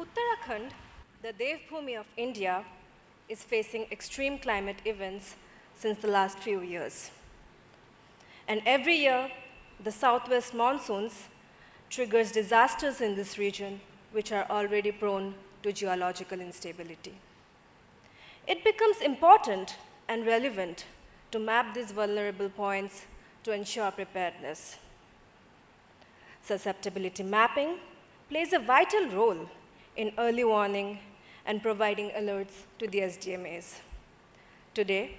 Uttarakhand, the Devbhoomi of India, is facing extreme climate events since the last few years. And every year, the southwest monsoons triggers disasters in this region, which are already prone to geological instability. It becomes important and relevant to map these vulnerable points to ensure preparedness. Susceptibility mapping plays a vital role in early warning and providing alerts to the SDMAs. Today,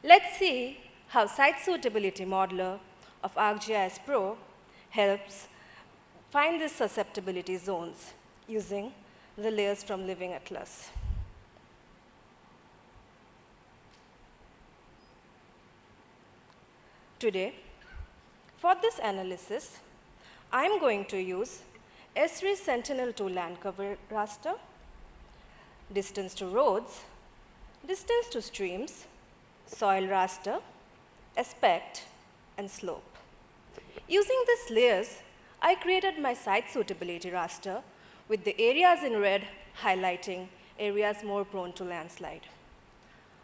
let's see how Site Suitability Modeler of ArcGIS Pro helps find these susceptibility zones using the layers from Living Atlas. Today, for this analysis, I'm going to use Esri Sentinel-2 land cover raster, distance to roads, distance to streams, soil raster, aspect, and slope. Using these layers, I created my site suitability raster with the areas in red highlighting areas more prone to landslide.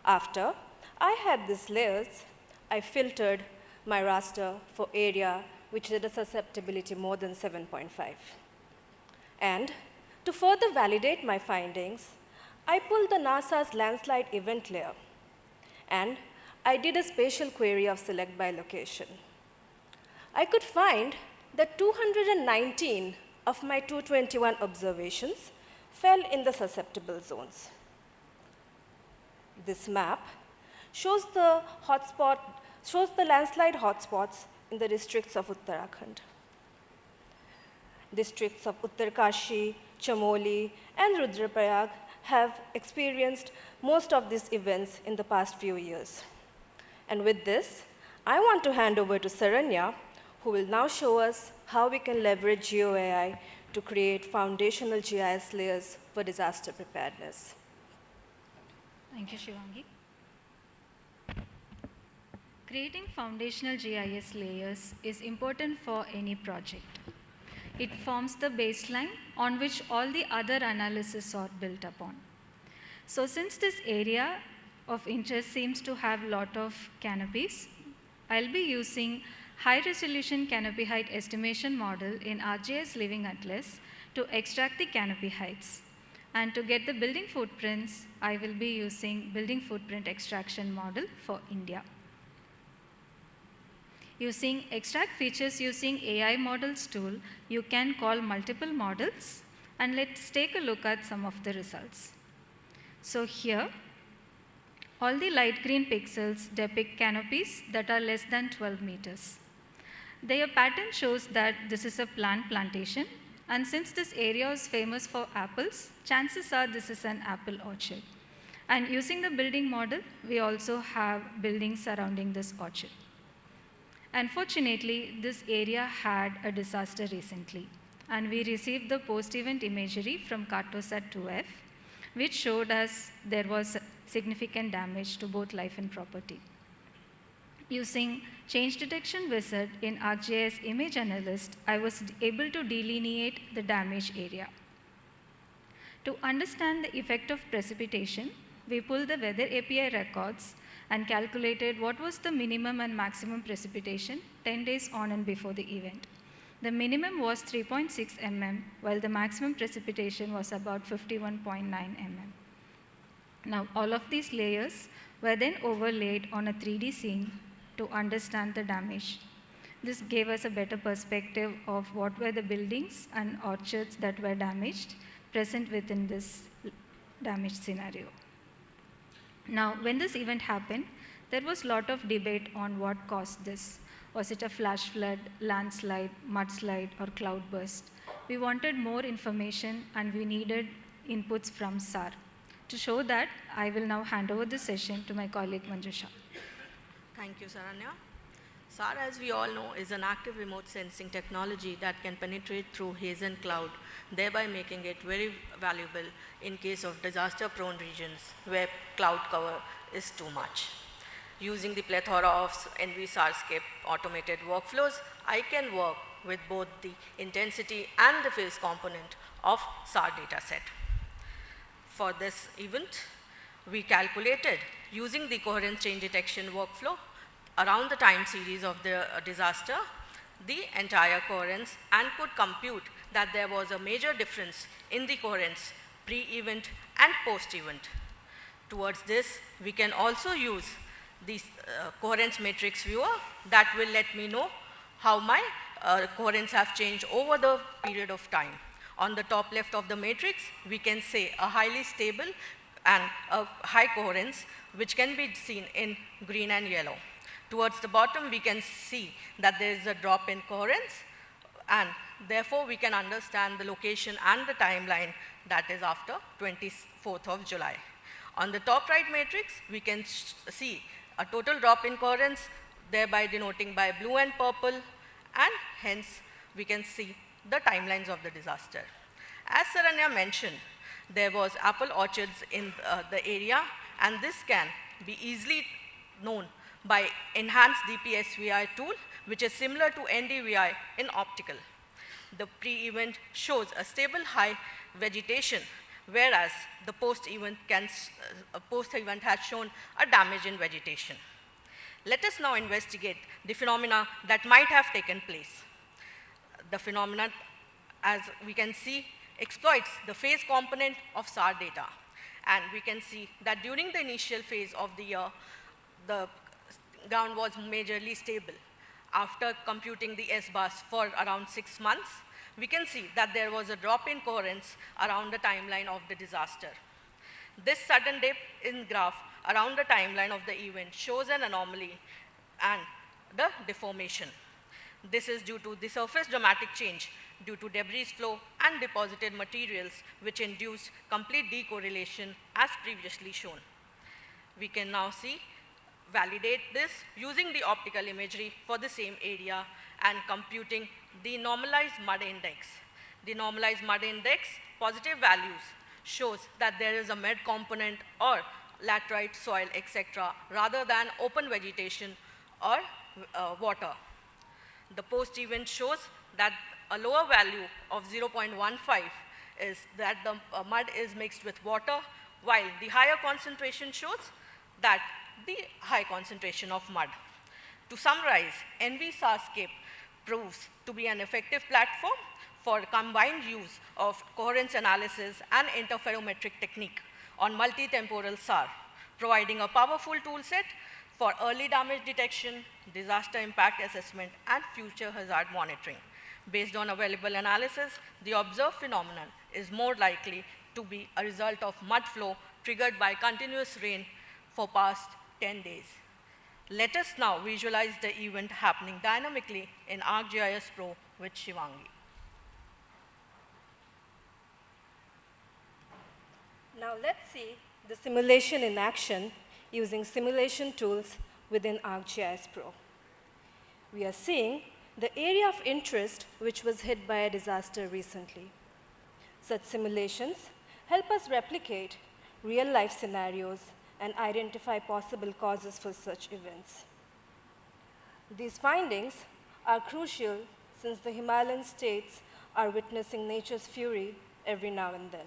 After I had these layers, I filtered my raster for area which had a susceptibility more than 7.5. And to further validate my findings, I pulled the NASA's landslide event layer, and I did a spatial query of select by location. I could find that 219 of my 221 observations fell in the susceptible zones. This map shows the landslide hotspots in the districts of Uttarakhand. Districts of Uttarkashi, Chamoli, and Rudraprayag have experienced most of these events in the past few years. And with this, I want to hand over to Saranya, who will now show us how we can leverage GeoAI to create foundational GIS layers for disaster preparedness. Thank you, Shivangi. Creating foundational GIS layers is important for any project. It forms the baseline on which all the other analyses are built upon. So since this area of interest seems to have a lot of canopies, I'll be using high-resolution canopy height estimation model in ArcGIS Living Atlas to extract the canopy heights. And to get the building footprints, I will be using building footprint extraction model for India. Using extract features using AI models tool, you can call multiple models, and let's take a look at some of the results. So here, all the light green pixels depict canopies that are less than 12 meters. Their pattern shows that this is a plant plantation, and since this area is famous for apples, chances are this is an apple orchard. And using the building model, we also have buildings surrounding this orchard. Unfortunately, this area had a disaster recently, and we received the post-event imagery from Cartosat 2F, which showed us there was significant damage to both life and property. Using change detection wizard in ArcGIS Image Analyst, I was able to delineate the damaged area. To understand the effect of precipitation, we pulled the weather API records and calculated what was the minimum and maximum precipitation 10 days on and before the event. The minimum was 3.6 mm, while the maximum precipitation was about 51.9 mm. Now, all of these layers were then overlaid on a 3D scene to understand the damage. This gave us a better perspective of what were the buildings and orchards that were damaged present within this damaged scenario. Now, when this event happened, there was a lot of debate on what caused this. Was it a flash flood, landslide, mudslide, or cloudburst? We wanted more information, and we needed inputs from SAR. To show that, I will now hand over the session to my colleague Manjusha. Thank you, Saranya. SAR, as we all know, is an active remote sensing technology that can penetrate through haze and cloud, thereby making it very valuable in case of disaster-prone regions where cloud cover is too much. Using the plethora of ENVI SARscape automated workflows, I can work with both the intensity and the phase component of SAR dataset. For this event, we calculated using the coherence change detection workflow around the time series of the disaster, the entire coherence, and could compute that there was a major difference in the coherence pre-event and post-event. Towards this, we can also use the coherence matrix viewer that will let me know how my coherence have changed over the period of time. On the top left of the matrix, we can say a highly stable and a high coherence, which can be seen in green and yellow. Towards the bottom, we can see that there is a drop in coherence, and therefore we can understand the location and the timeline that is after 24th of July. On the top right matrix, we can see a total drop in coherence, thereby denoting by blue and purple, and hence we can see the timelines of the disaster. As Saranya mentioned, there was apple orchards in the area, and this can be easily known by enhanced DPSVI tool, which is similar to NDVI in optical. The pre-event shows a stable high vegetation, whereas the post-event has shown a damage in vegetation. Let us now investigate the phenomena that might have taken place. The phenomenon, as we can see, exploits the phase component of SAR data. And we can see that during the initial phase of the year, the ground was majorly stable. After computing the S-bars for around 6 months, we can see that there was a drop in coherence around the timeline of the disaster. This sudden dip in graph around the timeline of the event shows an anomaly and the deformation. This is due to the surface dramatic change due to debris flow and deposited materials, which induced complete decorrelation as previously shown. We can now validate this using the optical imagery for the same area and computing the normalized mud index. The normalized mud index positive values shows that there is a mud component or laterite soil, etc., rather than open vegetation or water. The post-event shows that a lower value of 0.15 is that the mud is mixed with water, while the higher concentration shows that the high concentration of mud. To summarize, ENVI SARscape proves to be an effective platform for combined use of coherence analysis and interferometric technique on multi-temporal SAR, providing a powerful tool set for early damage detection, disaster impact assessment, and future hazard monitoring. Based on available analysis, the observed phenomenon is more likely to be a result of mud flow triggered by continuous rain for past 10 days. Let us now visualize the event happening dynamically in ArcGIS Pro with Shivangi. Now let's see the simulation in action using simulation tools within ArcGIS Pro. We are seeing the area of interest which was hit by a disaster recently. Such simulations help us replicate real-life scenarios and identify possible causes for such events. These findings are crucial since the Himalayan states are witnessing nature's fury every now and then.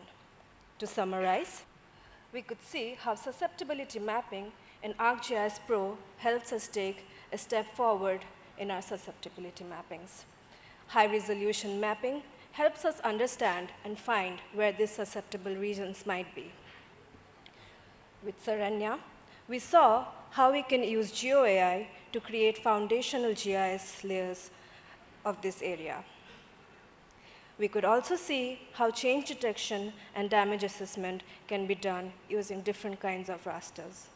To summarize, we could see how susceptibility mapping in ArcGIS Pro helps us take a step forward in our susceptibility mappings. High-resolution mapping helps us understand and find where these susceptible regions might be. With Saranya, we saw how we can use GeoAI to create foundational GIS layers of this area. We could also see how change detection and damage assessment can be done using different kinds of rasters.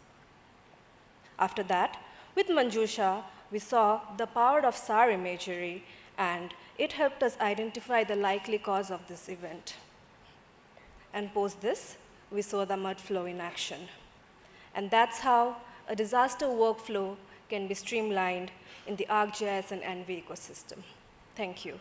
After that, with Manjusha, we saw the power of SAR imagery, and it helped us identify the likely cause of this event. And post this, we saw the mud flow in action. And that's how a disaster workflow can be streamlined in the ArcGIS and ENVI ecosystem. Thank you.